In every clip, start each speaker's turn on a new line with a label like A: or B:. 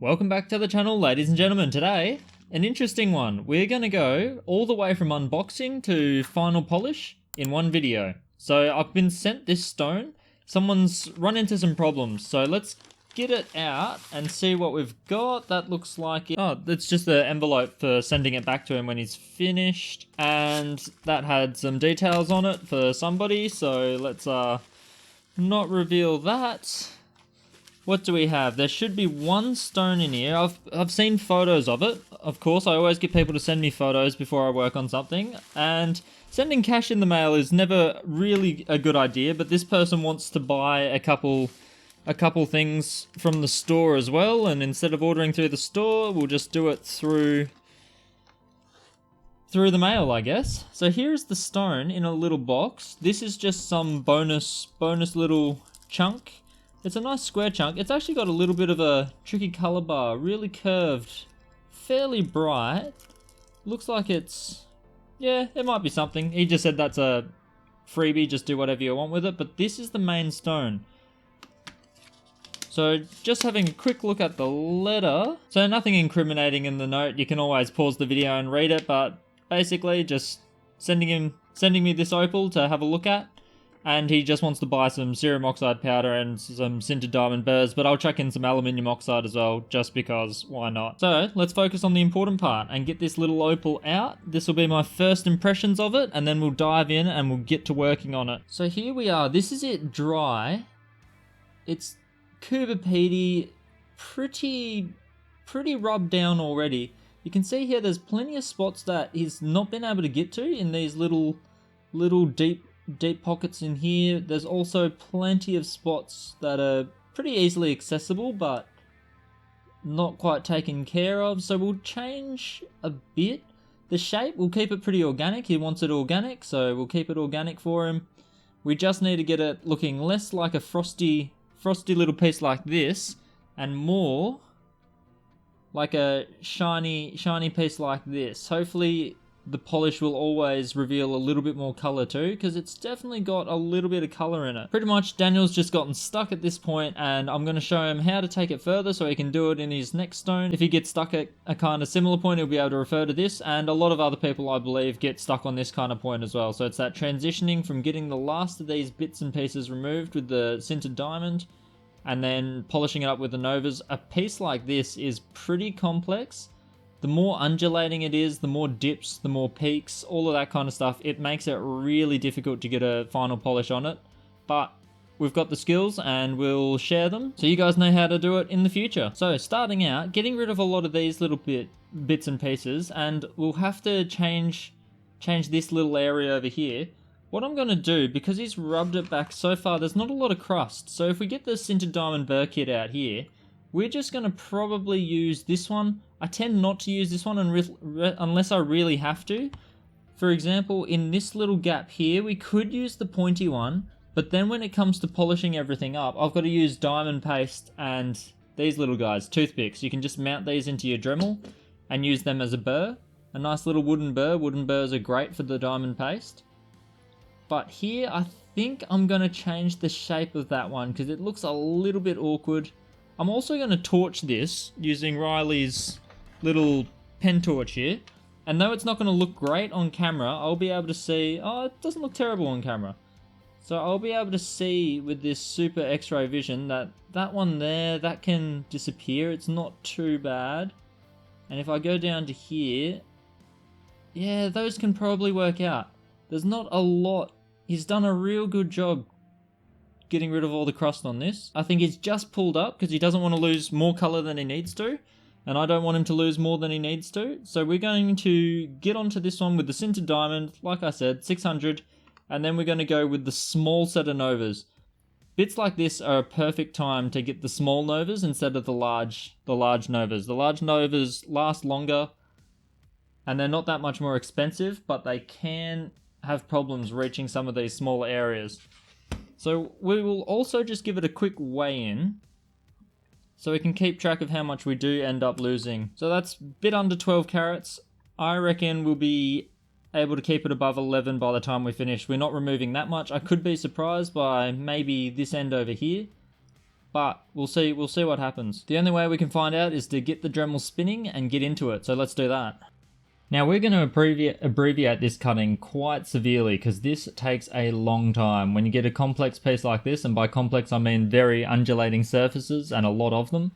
A: Welcome back to the channel, ladies and gentlemen. Today, an interesting one. We're going to go all the way from unboxing to final polish in one video. So I've been sent this stone. Someone's run into some problems. So let's get it out and see what we've got. That looks like it. Oh, it's just the envelope for sending it back to him when he's finished. And that had some details on it for somebody. So let's not reveal that. What do we have? There should be one stone in here. I've seen photos of it. Of course, I always get people to send me photos before I work on something. And sending cash in the mail is never really a good idea, but this person wants to buy a couple things from the store as well, and instead of ordering through the store, we'll just do it through the mail, I guess. So here's the stone in a little box. This is just some bonus little chunk. It's a nice square chunk. It's actually got a little bit of a tricky color bar, really curved, fairly bright. Looks like it's, yeah, it might be something. He just said that's a freebie, just do whatever you want with it, but this is the main stone. So just having a quick look at the letter. So nothing incriminating in the note. You can always pause the video and read it, but basically just sending me this opal to have a look at. And he just wants to buy some cerium oxide powder and some sintered diamond burrs, but I'll chuck in some aluminium oxide as well, just because, why not? So, let's focus on the important part and get this little opal out. This will be my first impressions of it, and then we'll dive in and we'll get to working on it. So here we are, this is it dry. It's Coober Pedy, pretty rubbed down already. You can see here there's plenty of spots that he's not been able to get to in these little deep pockets in here. There's also plenty of spots that are pretty easily accessible but not quite taken care of, so we'll change a bit. The shape, we'll keep it pretty organic. He wants it organic, so we'll keep it organic for him. We just need to get it looking less like a frosty little piece like this and more like a shiny piece like this. Hopefully the polish will always reveal a little bit more color too, because it's definitely got a little bit of color in it. Pretty much Daniel's just gotten stuck at this point, and I'm going to show him how to take it further so he can do it in his next stone. If he gets stuck at a kind of similar point, he'll be able to refer to this, and a lot of other people, I believe, get stuck on this kind of point as well. So it's that transitioning from getting the last of these bits and pieces removed with the sintered diamond and then polishing it up with the novas. A piece like this is pretty complex. The more undulating it is, the more dips, the more peaks, all of that kind of stuff. It makes it really difficult to get a final polish on it. But we've got the skills and we'll share them so you guys know how to do it in the future. So starting out, getting rid of a lot of these little bits and pieces, and we'll have to change this little area over here. What I'm going to do, because he's rubbed it back so far, there's not a lot of crust. So if we get the sintered diamond burr kit out here, we're just going to probably use this one. I tend not to use this one unless I really have to. For example, in this little gap here, we could use the pointy one, but then when it comes to polishing everything up, I've got to use diamond paste and these little guys, toothpicks. You can just mount these into your Dremel and use them as a burr. A nice little wooden burr. Wooden burrs are great for the diamond paste. But here, I think I'm going to change the shape of that one because it looks a little bit awkward. I'm also going to torch this using Riley's little pen torch here. And though it's not going to look great on camera, I'll be able to see, oh, it doesn't look terrible on camera. So I'll be able to see with this super X-ray vision that one there, that can disappear. It's not too bad. And if I go down to here, yeah, those can probably work out. There's not a lot. He's done a real good job getting rid of all the crust on this. I think he's just pulled up because he doesn't want to lose more color than he needs to. And I don't want him to lose more than he needs to. So we're going to get onto this one with the sintered diamond, like I said, 600. And then we're going to go with the small set of novas. Bits like this are a perfect time to get the small novas instead of the large novas. The large novas last longer and they're not that much more expensive, but they can have problems reaching some of these smaller areas. So we will also just give it a quick weigh in so we can keep track of how much we do end up losing. So that's a bit under 12 carats. I reckon we'll be able to keep it above 11 by the time we finish. We're not removing that much. I could be surprised by maybe this end over here. but we'll see what happens. The only way we can find out is to get the Dremel spinning and get into it, so let's do that. Now we're going to abbreviate this cutting quite severely because this takes a long time. When you get a complex piece like this, and by complex I mean very undulating surfaces and a lot of them,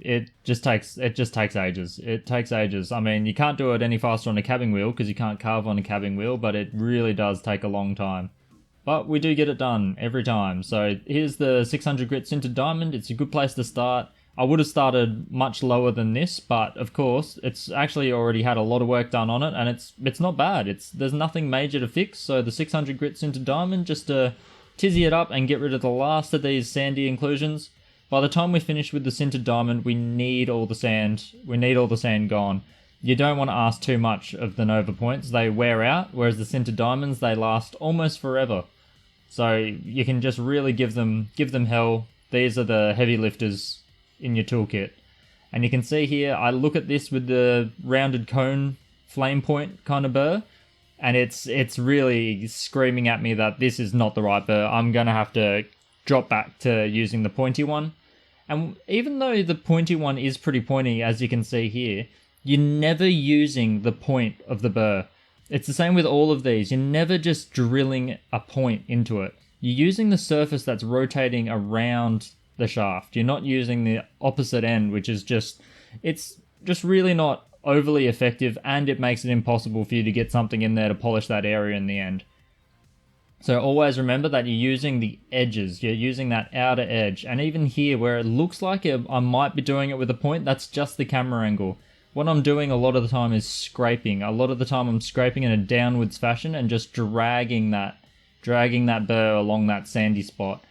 A: it just takes ages. It takes ages. I mean, you can't do it any faster on a cabbing wheel because you can't carve on a cabbing wheel, but it really does take a long time. But we do get it done every time. So here's the 600 grit sintered diamond. It's a good place to start. I would have started much lower than this, but of course, it's actually already had a lot of work done on it, and it's not bad. There's nothing major to fix, so the 600 grit sintered diamond, just to tizzy it up and get rid of the last of these sandy inclusions. By the time we finish with the sintered diamond, we need all the sand. We need all the sand gone. You don't want to ask too much of the Nova points. They wear out, whereas the sintered diamonds, they last almost forever. So you can just really give them hell. These are the heavy lifters in your toolkit. And you can see here, I look at this with the rounded cone flame point kind of burr, and it's really screaming at me that this is not the right burr. I'm going to have to drop back to using the pointy one. And even though the pointy one is pretty pointy, as you can see here, you're never using the point of the burr. It's the same with all of these. You're never just drilling a point into it. You're using the surface that's rotating around the shaft. You're not using the opposite end, which is it's just really not overly effective, and it makes it impossible for you to get something in there to polish that area in the end. So always remember that you're using the edges, you're using that outer edge. And even here where it looks like I might be doing it with a point, that's just the camera angle. What I'm doing a lot of the time is scraping. A lot of the time I'm scraping in a downwards fashion and just dragging that burr along that sandy spot.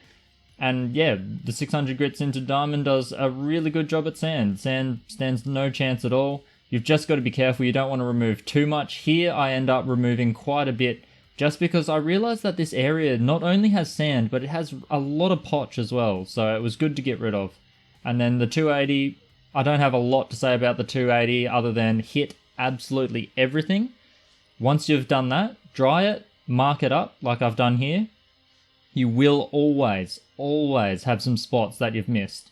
A: And yeah, the 600 grit sintered diamond does a really good job at sand. Sand stands no chance at all. You've just got to be careful. You don't want to remove too much. Here I end up removing quite a bit just because I realized that this area not only has sand, but it has a lot of potch as well. So it was good to get rid of. And then the 280, I don't have a lot to say about the 280 other than hit absolutely everything. Once you've done that, dry it, mark it up like I've done here. You will always have some spots that you've missed.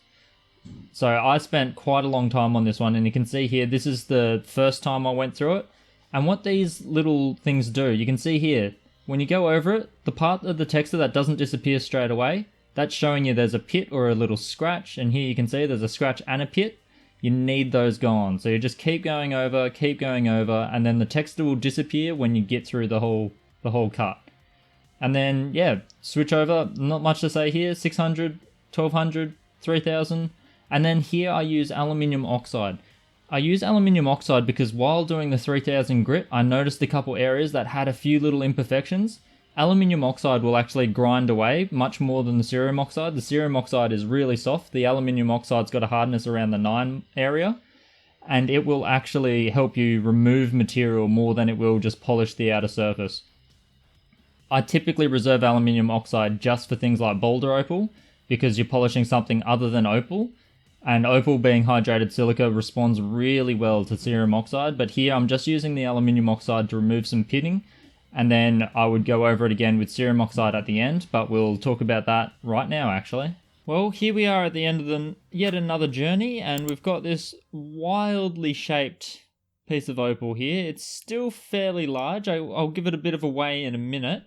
A: So I spent quite a long time on this one, and you can see here, this is the first time I went through it. And what these little things do, you can see here, when you go over it, the part of the texture that doesn't disappear straight away, that's showing you there's a pit or a little scratch, and here you can see there's a scratch and a pit. You need those gone. So you just keep going over, and then the texture will disappear when you get through the whole cut. And then, yeah, switch over. Not much to say here. 600, 1200, 3000. And then here I use aluminium oxide. I use aluminium oxide because while doing the 3000 grit, I noticed a couple areas that had a few little imperfections. Aluminium oxide will actually grind away much more than the cerium oxide. The cerium oxide is really soft. The aluminium oxide's got a hardness around the 9 area. And it will actually help you remove material more than it will just polish the outer surface. I typically reserve aluminium oxide just for things like boulder opal because you're polishing something other than opal. And opal being hydrated silica responds really well to cerium oxide. But here I'm just using the aluminium oxide to remove some pitting. And then I would go over it again with cerium oxide at the end. But we'll talk about that right now actually. Well, here we are at the end of yet another journey. And we've got this wildly shaped piece of opal here. It's still fairly large. I'll give it a bit of a weigh in a minute.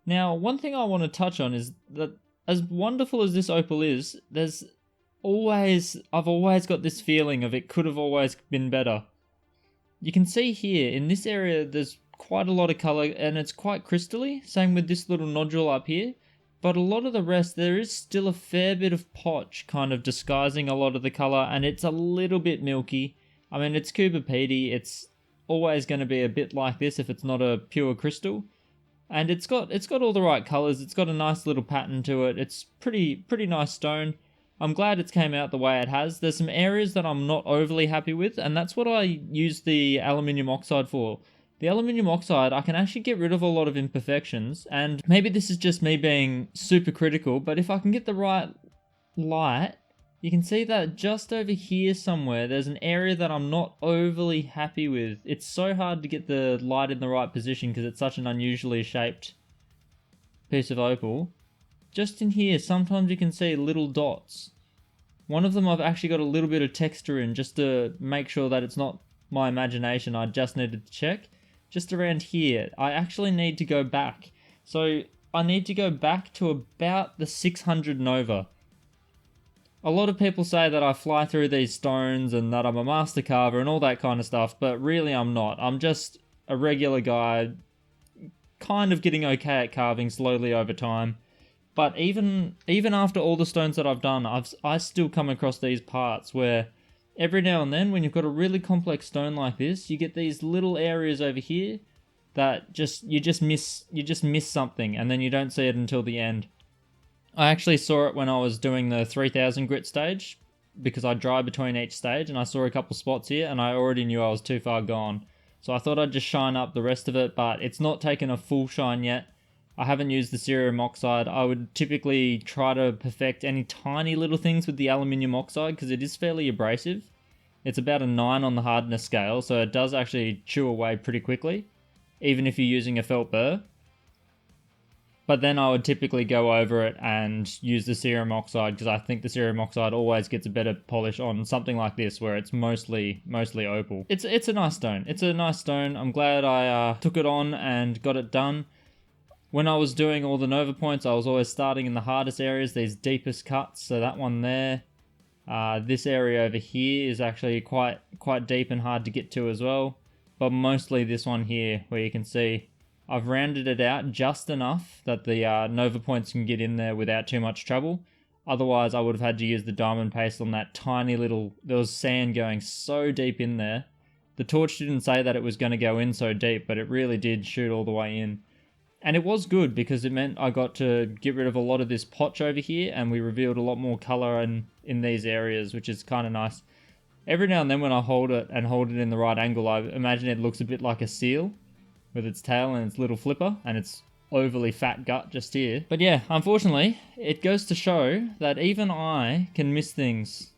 A: Now, one thing I want to touch on is that as wonderful as this opal is, I've always got this feeling of it could have always been better. You can see here, in this area, there's quite a lot of colour and it's quite crystally, same with this little nodule up here. But a lot of the rest, there is still a fair bit of potch kind of disguising a lot of the colour, and it's a little bit milky. I mean, it's Coober Pedy, it's always going to be a bit like this if it's not a pure crystal. And it's got all the right colours, it's got a nice little pattern to it, it's pretty nice stone. I'm glad it's came out the way it has. There's some areas that I'm not overly happy with, and that's what I use the aluminium oxide for. The aluminium oxide, I can actually get rid of a lot of imperfections, and maybe this is just me being super critical, but if I can get the right light, you can see that just over here somewhere, there's an area that I'm not overly happy with. It's so hard to get the light in the right position because it's such an unusually shaped piece of opal. Just in here, sometimes you can see little dots. One of them I've actually got a little bit of texture in just to make sure that it's not my imagination. I just needed to check. Just around here, I actually need to go back. So I need to go back to about the 600 Nova. A lot of people say that I fly through these stones and that I'm a master carver and all that kind of stuff, but really I'm not. I'm just a regular guy, kind of getting okay at carving slowly over time. But even after all the stones that I've done, I still come across these parts where every now and then when you've got a really complex stone like this, you get these little areas over here that you just miss something, and then you don't see it until the end. I actually saw it when I was doing the 3000 grit stage, because I dry between each stage, and I saw a couple spots here and I already knew I was too far gone. So I thought I'd just shine up the rest of it, but it's not taken a full shine yet. I haven't used the cerium oxide. I would typically try to perfect any tiny little things with the aluminium oxide because it is fairly abrasive. It's about a 9 on the hardness scale, so it does actually chew away pretty quickly, even if you're using a felt burr. But then I would typically go over it and use the cerium oxide because I think the cerium oxide always gets a better polish on something like this where it's mostly opal. It's a nice stone. It's a nice stone. I'm glad I took it on and got it done. When I was doing all the Nova points, I was always starting in the hardest areas, these deepest cuts. So that one there, this area over here is actually quite deep and hard to get to as well. But mostly this one here, where you can see I've rounded it out just enough that the Nova points can get in there without too much trouble. Otherwise, I would have had to use the diamond paste on that tiny little... There was sand going so deep in there. The torch didn't say that it was going to go in so deep, but it really did shoot all the way in. And it was good because it meant I got to get rid of a lot of this potch over here, and we revealed a lot more color in these areas, which is kind of nice. Every now and then when I hold it in the right angle, I imagine it looks a bit like a seal with its tail and its little flipper and its overly fat gut just here. But yeah, unfortunately, it goes to show that even I can miss things.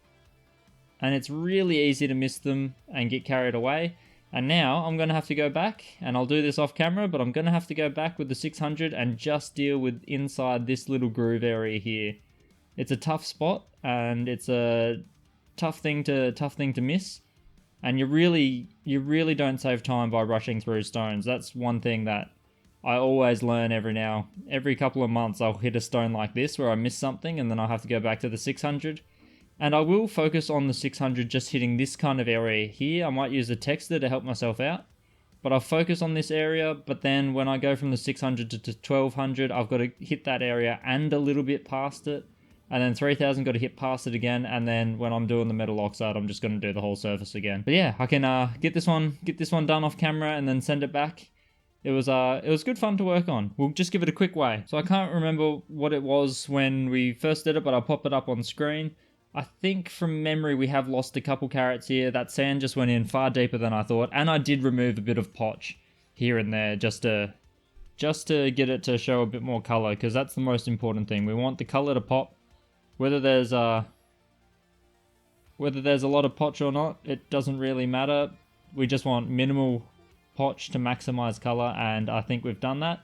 A: And it's really easy to miss them and get carried away. And now I'm going to have to go back, and I'll do this off camera, but I'm going to have to go back with the 600 and just deal with inside this little groove area here. It's a tough spot, and it's a tough thing to miss. And you really don't save time by rushing through stones. That's one thing that I always learn every couple of months I'll hit a stone like this where I miss something, and then I'll have to go back to the 600. And I will focus on the 600 just hitting this kind of area here. I might use a texture to help myself out. But I'll focus on this area, but then when I go from the 600 to 1200, I've got to hit that area and a little bit past it. And then 3000 got to hit past it again, and then when I'm doing the metal oxide, I'm just going to do the whole surface again. But yeah, I can get this one done off camera and then send it back. It was good fun to work on. We'll just give it a quick way. So I can't remember what it was when we first did it, but I'll pop it up on screen. I think from memory we have lost a couple carats here. That sand just went in far deeper than I thought, and I did remove a bit of potch here and there just to get it to show a bit more color, because that's the most important thing. We want the color to pop. Whether there's a lot of potch or not, it doesn't really matter. We just want minimal potch to maximize color, and I think we've done that,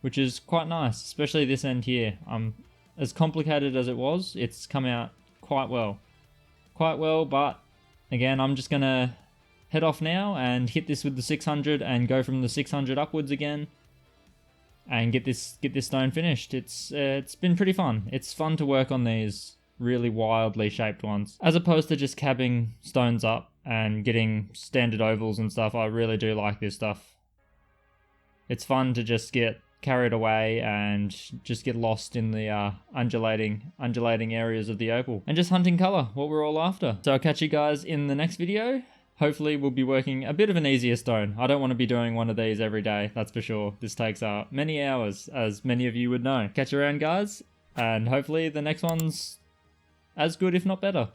A: which is quite nice, especially this end here. As complicated as it was, it's come out quite well, but again, I'm just gonna head off now and hit this with the 600 and go from the 600 upwards again and get this stone finished. It's been pretty fun. It's fun to work on these really wildly shaped ones, as opposed to just cabbing stones up and getting standard ovals and stuff. I really do like this stuff. It's fun to just get carried away and just get lost in the undulating areas of the opal and just hunting color, what we're all after. So I'll catch you guys in the next video. Hopefully we'll be working a bit of an easier stone. I don't want to be doing one of these every day, that's for sure. This takes many hours, as many of you would know. Catch you around, guys, and hopefully the next one's as good, if not better.